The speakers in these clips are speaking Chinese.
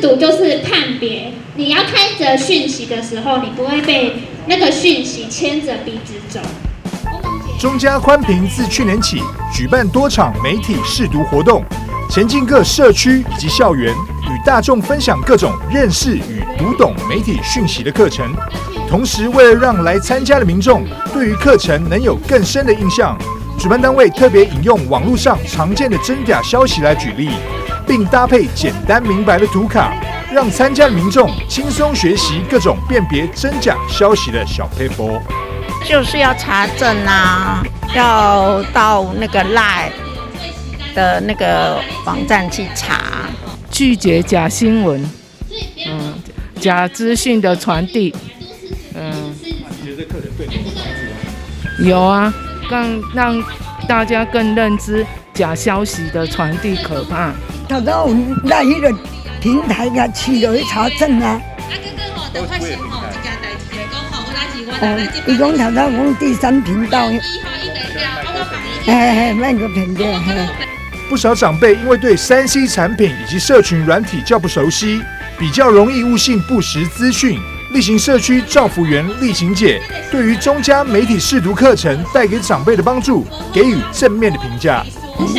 读就是判别，你要看着讯息的时候，你不会被那个讯息牵着鼻子走。中嘉宽屏自去年起举办多场媒体试读活动，前进各社区以及校园，与大众分享各种认识与读懂媒体讯息的课程。同时，为了让来参加的民众对于课程能有更深的印象，主办单位特别引用网络上常见的真假消息来举例，并搭配简单明白的图卡，让参加的民众轻松学习各种辨别真假消息的小撇步。就是要查证啊，要到那个 LINE 的那个网站去查，拒绝假新闻，假资讯的传递，你觉得这课程对你有帮助吗？有啊，更让大家更认知假消息的传递可怕。头早有在迄个平台甲去落去查证啊。都发现吼，这件代志来讲吼，有当时我伊讲头早讲第3频道，卖个频道。不少长辈因为对3C 产品以及社群软体较不熟悉，比较容易误信不实资讯。力行社区赵福元、丽琴姐对于中嘉媒体试读课程带给长辈的帮助，给予正面的评价。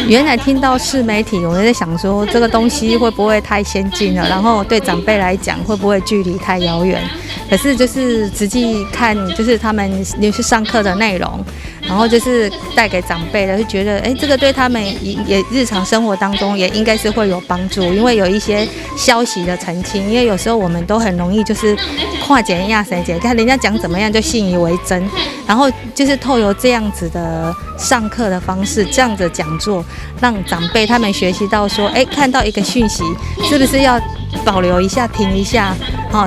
原来听到是媒体，我在想说这个东西会不会太先进了，然后对长辈来讲会不会距离太遥远？可是就是实际看，就是他们就是上课的内容，然后就是带给长辈的，就觉得这个对他们也日常生活当中也应该是会有帮助，因为有一些消息的澄清，因为有时候我们都很容易就是跨检亚谁检，看人家讲怎么样就信以为真，然后就是透过这样子的上课的方式，这样的讲座，让长辈他们学习到说，看到一个讯息，是不是要保留一下、停一下，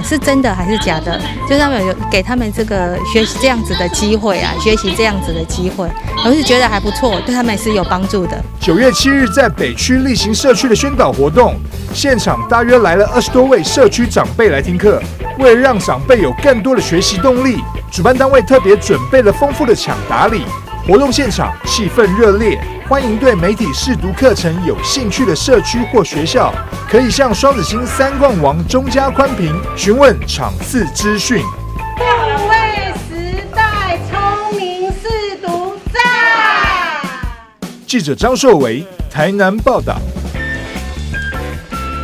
是真的还是假的？就他们有给他们这个学习这样子的机会啊，学习这样子的机会，我是觉得还不错，对他们是有帮助的。9月7日在北区力行社区的宣导活动现场，大约来了20多位社区长辈来听课。为了让长辈有更多的学习动力，主办单位特别准备了丰富的抢答礼。活动现场气氛热烈，欢迎对媒体试读课程有兴趣的社区或学校，可以向双子星3冠王中嘉宽屏询问场次资讯。数位时代聪明试读站。记者张硕维台南报道。